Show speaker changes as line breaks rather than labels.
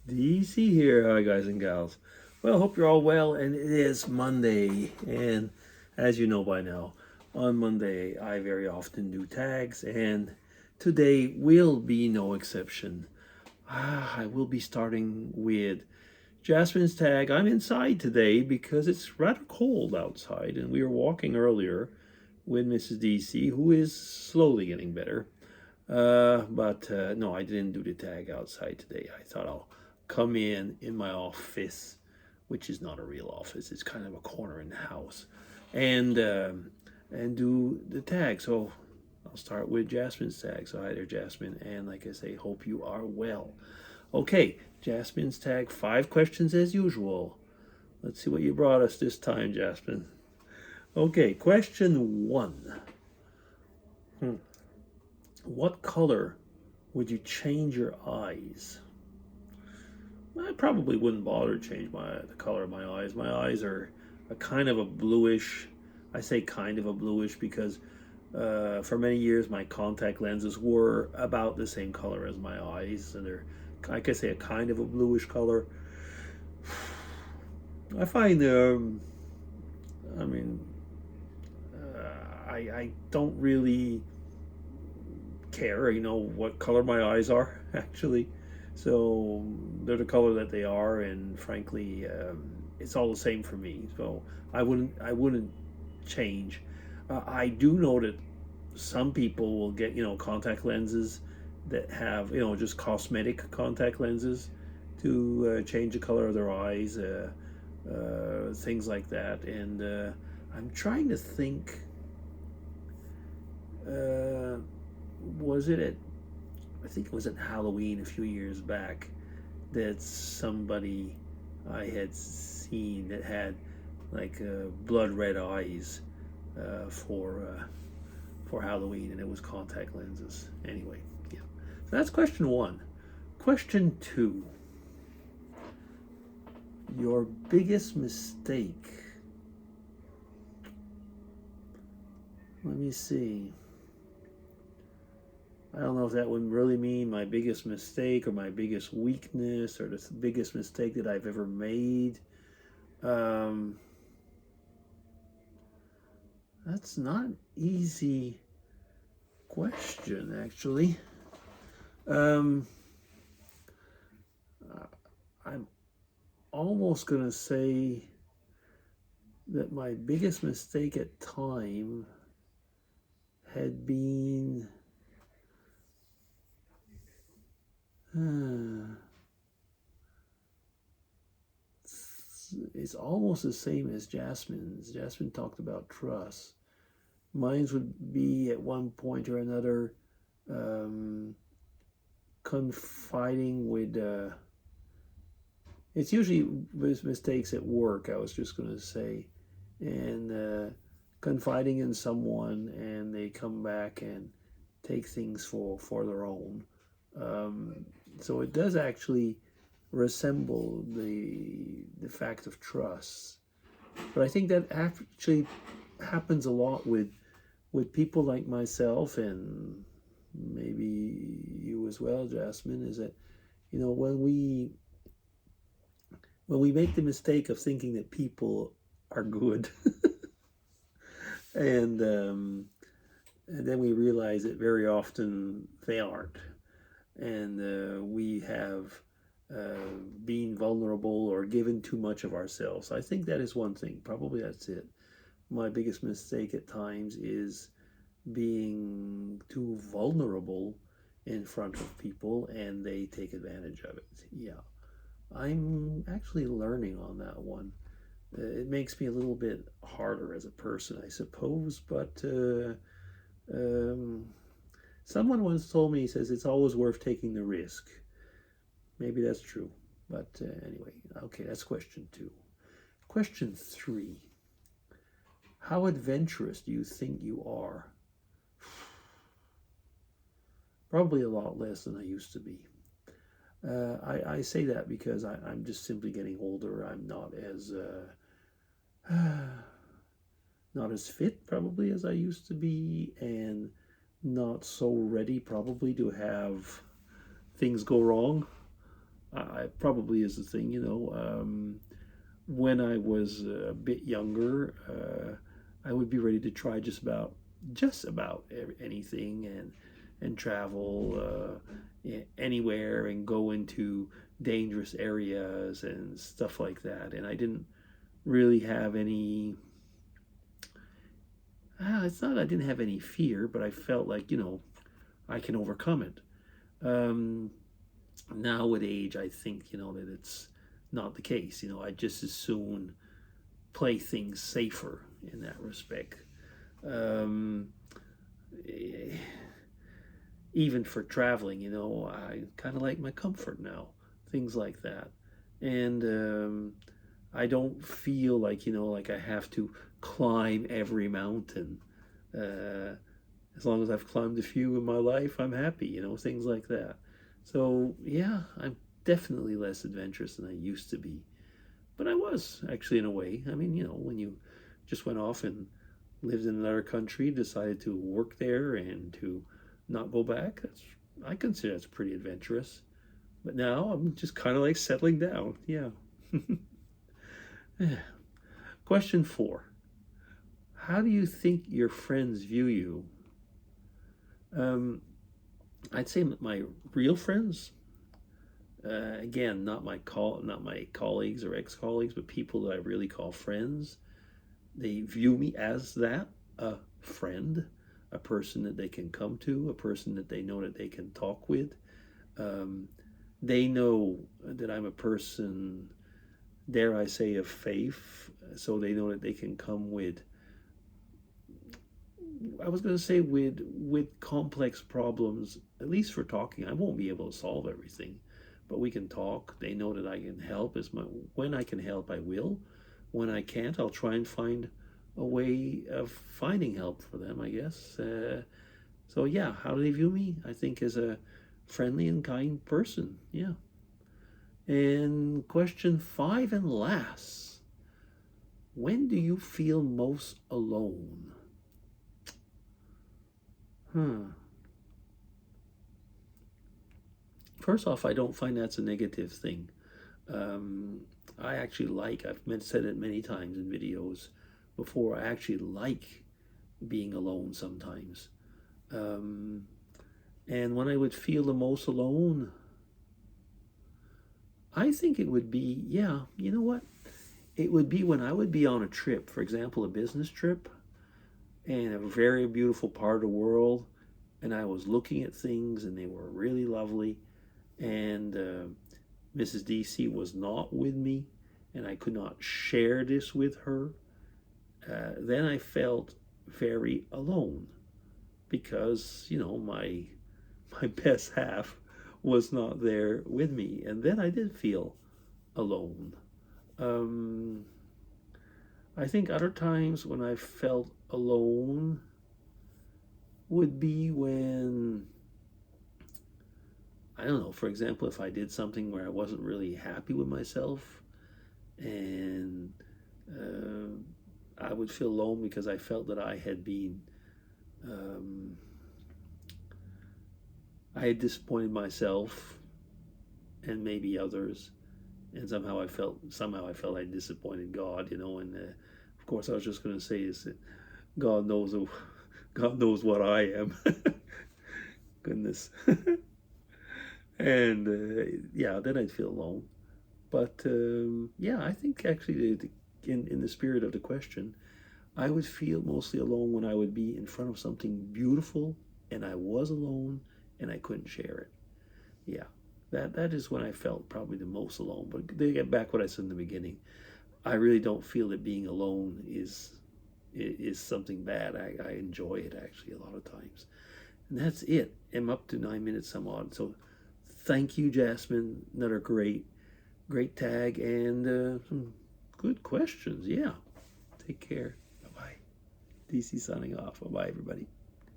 DC here, hi guys and gals. Well, hope you're all well, and it is Monday, and as you know by now, on Monday I very often do tags, and today will be no exception. I will be starting with Jasmine's tag. I'm inside today because it's rather cold outside, and we were walking earlier with Mrs. DC, who is slowly getting better. But no, I didn't do the tag outside today. I thought I'll come in my office, which is not a real office. It's kind of a corner in the house, and and do the tag. So I'll start with Jasmine's tag. So hi there, Jasmine, and like I say, hope you are well. Okay, Jasmine's tag. 5 questions as usual. Let's see what you brought us this time, Jasmine. Okay, question one. What color would you change your eyes? I probably wouldn't bother to change the color of my eyes. My eyes are a kind of a bluish. I say kind of a bluish because for many years my contact lenses were about the same color as my eyes, and they're, like I say, a kind of a bluish color. I find, I mean, I don't really care, what color my eyes are actually. So they're the color that they are, and frankly, it's all the same for me. So I wouldn't change. I do know that some people will get contact lenses that have just cosmetic contact lenses to change the color of their eyes, things like that. And I'm trying to think. Uh, was it at I think it was at Halloween a few years back that somebody I had seen that had like blood red eyes uh, for uh, for Halloween, and it was contact lenses. Anyway, yeah. So that's question one. Question two. Your biggest mistake. Let me see. I don't know if that would really mean my biggest mistake or my biggest weakness or the biggest mistake that I've ever made. Um, that's not an easy question, actually. Um, I'm almost going to say that my biggest mistake at time had been. It's almost the same as Jasmine's. Jasmine talked about trust. Mine would be at one point or another um, confiding with. It's usually with mistakes at work. I was just going to say, and confiding in someone, and they come back and take things for their own. Um, so it does actually resemble the fact of trust. But I think that actually happens a lot with people like myself, and maybe you as well, Jasmine. Is that when we make the mistake of thinking that people are good, and and then we realize that very often they aren't, and we have been vulnerable or given too much of ourselves. I think that is one thing. Probably that's it. My biggest mistake at times is being too vulnerable in front of people and they take advantage of it. Yeah, I'm actually learning on that one. It makes me a little bit harder as a person, I suppose, but um, someone once told me, he says, it's always worth taking the risk. Maybe that's true. But anyway, okay, that's question two. Question three. How adventurous do you think you are? Probably a lot less than I used to be. I say that because I'm just simply getting older. I'm not as fit probably as I used to be, and not so ready probably to have things go wrong. I probably is the thing, when I was a bit younger, I would be ready to try just about anything and travel anywhere and go into dangerous areas and stuff like that. And I didn't really have any. It's not I didn't have any fear, but I felt like I can overcome it. Um, Now with age, I think that it's not the case. I just as soon play things safer in that respect. Um, eh, Even for traveling, I kind of like my comfort now, things like that. And I don't feel like I have to climb every mountain. Uh, as long as I've climbed a few in my life, I'm happy, things like that. So, yeah, I'm definitely less adventurous than I used to be. But I was actually, in a way. I mean, when you just went off and lived in another country, decided to work there and to not go back, I consider that's pretty adventurous. But now I'm just kind of like settling down. Yeah. Question 4. How do you think your friends view you? Um, I'd say my real friends. Again, not my colleagues or ex-colleagues, but people that I really call friends. They view me as that, a friend, a person that they can come to, a person that they know that they can talk with. Um, they know that I'm a person, dare I say, of faith, so they know that they can come with, I was going to say, with complex problems, at least for talking. I won't be able to solve everything, but we can talk. They know that I can help. When I can help, I will. When I can't, I'll try and find a way of finding help for them, I guess. So yeah, how do they view me? I think as a friendly and kind person. Yeah. And question 5 and last. When do you feel most alone? First off, I don't find that's a negative thing. Um, I've said it many times in videos before, I actually like being alone sometimes. Um, and when I would feel the most alone, I think it would be, yeah, you know what? It would be when I would be on a trip, for example, a business trip, in a very beautiful part of the world, and I was looking at things and they were really lovely, and Mrs. DC was not with me, and I could not share this with her. Then I felt very alone because my best half was not there with me, and then I did feel alone. Um, I think other times when I felt alone would be when, I don't know, for example, if I did something where I wasn't really happy with myself, and I would feel alone because I felt that um, I had disappointed myself and maybe others, and somehow I felt I disappointed God, and of course I was just going to say is that God knows God knows what I am. Goodness. And yeah, then I'd feel alone. But yeah, I think actually, in the spirit of the question, I would feel mostly alone when I would be in front of something beautiful and I was alone and I couldn't share it. Yeah, that is when I felt probably the most alone. But to get back what I said in the beginning, I really don't feel that being alone is something bad. I enjoy it actually a lot of times. And that's it. I'm up to 9 minutes some odd. So thank you, Jasmine. Another great tag and some good questions. Yeah. Take care. Bye bye. DC signing off. Bye bye, everybody.